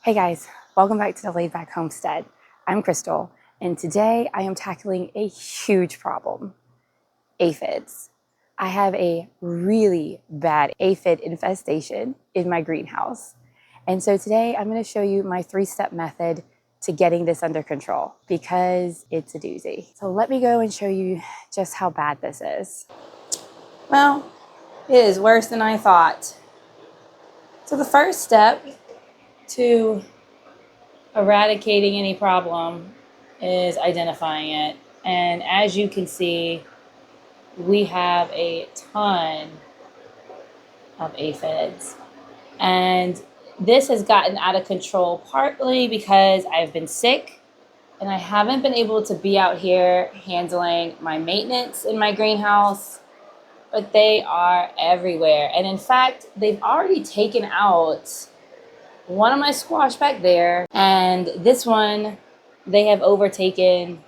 Hey guys, welcome back to the Laid Back Homestead. I'm Crystal, and today I am tackling a huge problem, aphids. I have a really bad aphid infestation in my greenhouse. And so today I'm going to show you my 3-step method to getting this under control because it's a doozy. So let me go and show you just how bad this is. Well, it is worse than I thought. So the first step to eradicating any problem is identifying it. And as you can see, we have a ton of aphids. And this has gotten out of control partly because I've been sick and I haven't been able to be out here handling my maintenance in my greenhouse, but they are everywhere. And in fact, they've already taken out one of my squash back there, and this one they have overtaken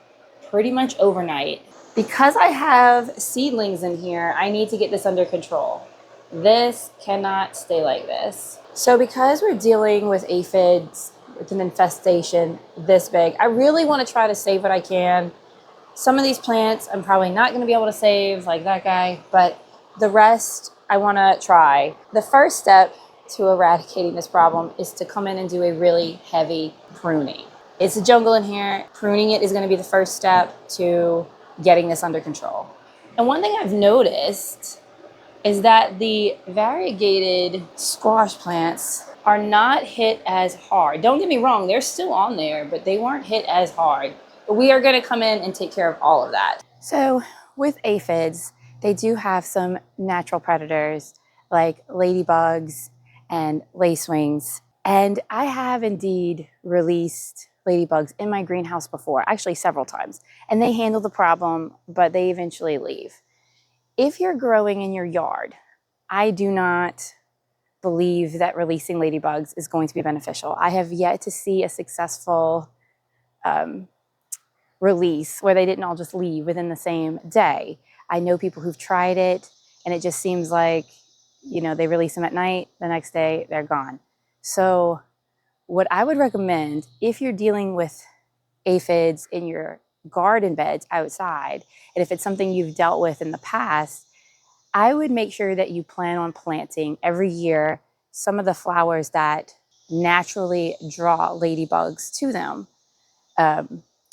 pretty much overnight. Because I have seedlings in here, I need to get this under control. This cannot stay like this. So because we're dealing with aphids with an infestation this big, I really want to try to save what I can. Some of these plants I'm probably not going to be able to save, like that guy, but the rest I want to try. The first step to eradicating this problem is to come in and do a really heavy pruning. It's a jungle in here. Pruning it is going to be the first step to getting this under control. And one thing I've noticed is that the variegated squash plants are not hit as hard. Don't get me wrong, they're still on there, but they weren't hit as hard. But we are going to come in and take care of all of that. So with aphids, they do have some natural predators like ladybugs and lacewings. And I have indeed released ladybugs in my greenhouse before, actually several times. And they handle the problem, but they eventually leave. If you're growing in your yard, I do not believe that releasing ladybugs is going to be beneficial. I have yet to see a successful release where they didn't all just leave within the same day. I know people who've tried it, and it just seems like, you know, they release them at night, the next day they're gone. So what I would recommend if you're dealing with aphids in your garden beds outside, and if it's something you've dealt with in the past, I would make sure that you plan on planting every year some of the flowers that naturally draw ladybugs to them.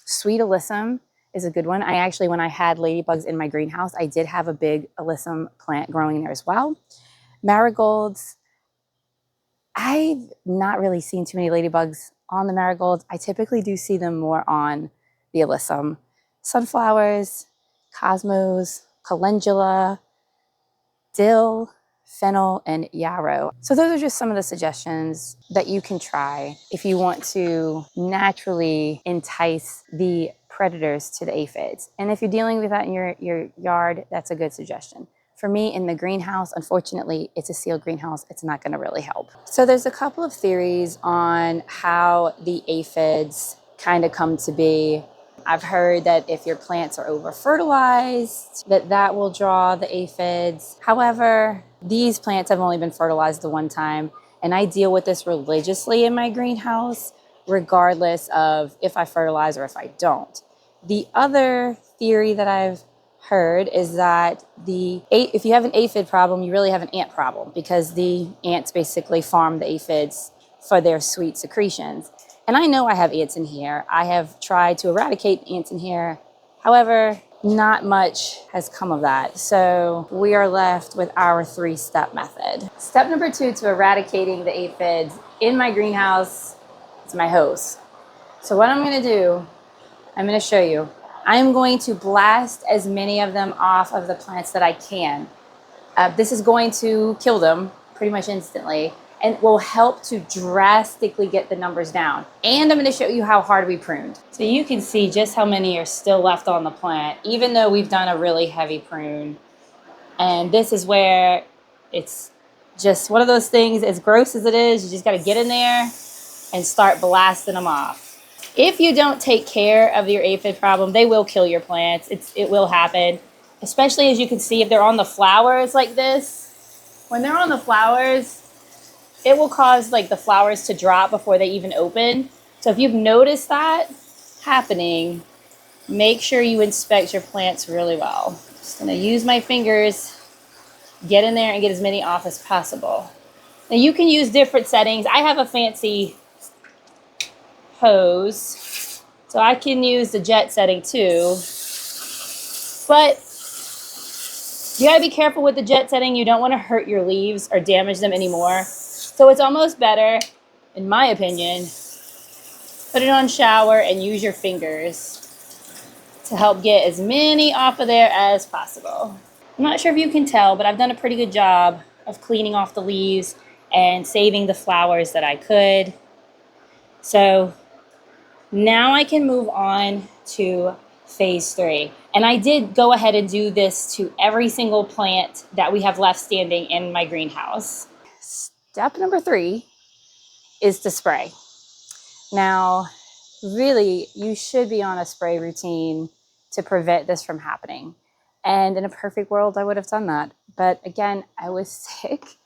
Sweet alyssum is a good one. I actually, when I had ladybugs in my greenhouse, I did have a big alyssum plant growing there as well. Marigolds, I've not really seen too many ladybugs on the marigolds. I typically do see them more on the alyssum. Sunflowers, cosmos, calendula, dill, fennel, and yarrow. So those are just some of the suggestions that you can try if you want to naturally entice the predators to the aphids. And if you're dealing with that in your yard, that's a good suggestion. For me, in the greenhouse, unfortunately, it's a sealed greenhouse. It's not going to really help. So there's a couple of theories on how the aphids kind of come to be. I've heard that if your plants are over-fertilized, that will draw the aphids. However, these plants have only been fertilized the one time, and I deal with this religiously in my greenhouse, regardless of if I fertilize or if I don't. The other theory that I've heard is that if you have an aphid problem, you really have an ant problem because the ants basically farm the aphids for their sweet secretions. And I know I have ants in here. I have tried to eradicate ants in here. However, not much has come of that. So we are left with our 3-step method. Step number 2 to eradicating the aphids in my greenhouse is my hose. So what I'm going to do, I'm going to show you. I'm going to blast as many of them off of the plants that I can. This is going to kill them pretty much instantly and will help to drastically get the numbers down. And I'm going to show you how hard we pruned. So you can see just how many are still left on the plant, even though we've done a really heavy prune. And this is where it's just one of those things, as gross as it is, you just got to get in there and start blasting them off. If you don't take care of your aphid problem, they will kill your plants. It will happen, especially as you can see if they're on the flowers like this. When they're on the flowers, it will cause like the flowers to drop before they even open. So if you've noticed that happening, make sure you inspect your plants really well. Just gonna use my fingers, get in there and get as many off as possible. Now you can use different settings. I have a fancy hose, so I can use the jet setting too. But you gotta be careful with the jet setting. You don't wanna hurt your leaves or damage them anymore. So it's almost better, in my opinion, put it on shower and use your fingers to help get as many off of there as possible. I'm not sure if you can tell, but I've done a pretty good job of cleaning off the leaves and saving the flowers that I could. So now I can move on to phase 3. And I did go ahead and do this to every single plant that we have left standing in my greenhouse. Step number 3 is to spray. Now, really, you should be on a spray routine to prevent this from happening. And in a perfect world, I would have done that. But again, I was sick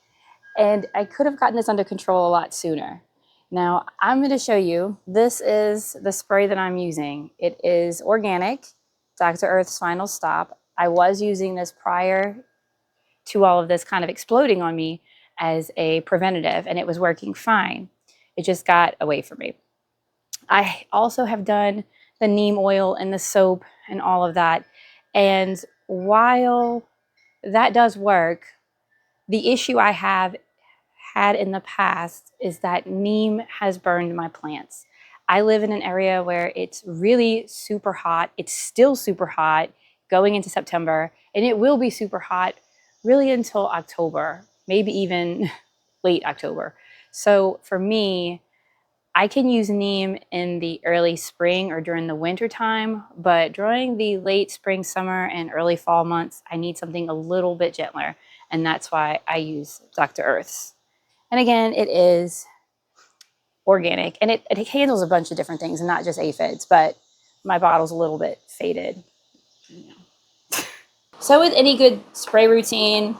and I could have gotten this under control a lot sooner. Now, I'm going to show you, this is the spray that I'm using. It is organic, Dr. Earth's Final Stop. I was using this prior to all of this kind of exploding on me as a preventative, and it was working fine. It just got away from me. I also have done the neem oil and the soap and all of that. And while that does work, the issue I have had in the past is that neem has burned my plants. I live in an area where it's really super hot. It's still super hot going into September, and it will be super hot really until October, maybe even late October. So for me, I can use neem in the early spring or during the winter time, but during the late spring, summer, and early fall months, I need something a little bit gentler, and that's why I use Dr. Earth's. And again, it is organic, and it handles a bunch of different things, and not just aphids, but my bottle's a little bit faded. So with any good spray routine,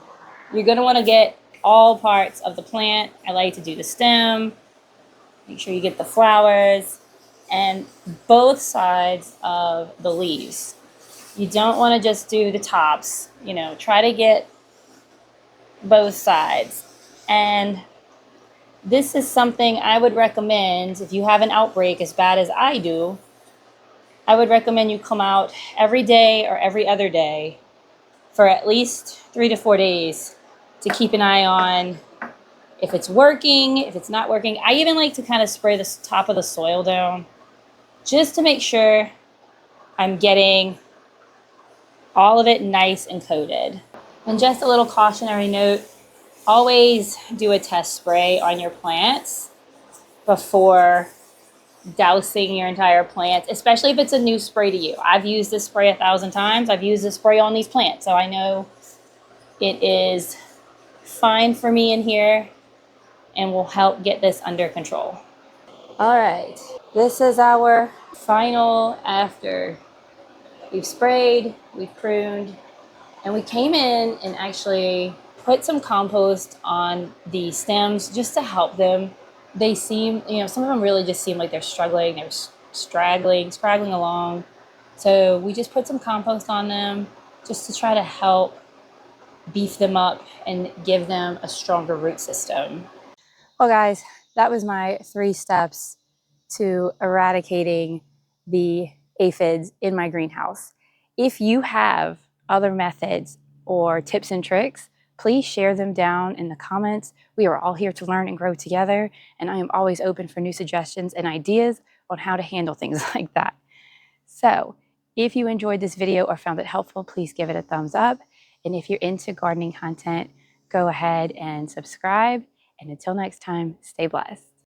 you're gonna wanna get all parts of the plant. I like to do the stem, make sure you get the flowers, and both sides of the leaves. You don't wanna just do the tops, you know, try to get both sides. And this is something I would recommend if you have an outbreak as bad as I do. I would recommend you come out every day or every other day for at least 3 to 4 days to keep an eye on if it's working, if it's not working. I even like to kind of spray the top of the soil down just to make sure I'm getting all of it nice and coated. And just a little cautionary note, always do a test spray on your plants before dousing your entire plant, especially if it's a new spray to you. I've used this spray 1,000 times. I've used this spray on these plants, so I know it is fine for me in here and will help get this under control. All right, this is our final after. We've sprayed, we've pruned, and we came in and actually put some compost on the stems just to help them. They seem, you know, some of them really just seem like they're struggling, they're scraggling along. So we just put some compost on them just to try to help beef them up and give them a stronger root system. Well, guys, that was my 3 steps to eradicating the aphids in my greenhouse. If you have other methods or tips and tricks, please share them down in the comments. We are all here to learn and grow together, and I am always open for new suggestions and ideas on how to handle things like that. So if you enjoyed this video or found it helpful, please give it a thumbs up. And if you're into gardening content, go ahead and subscribe. And until next time, stay blessed.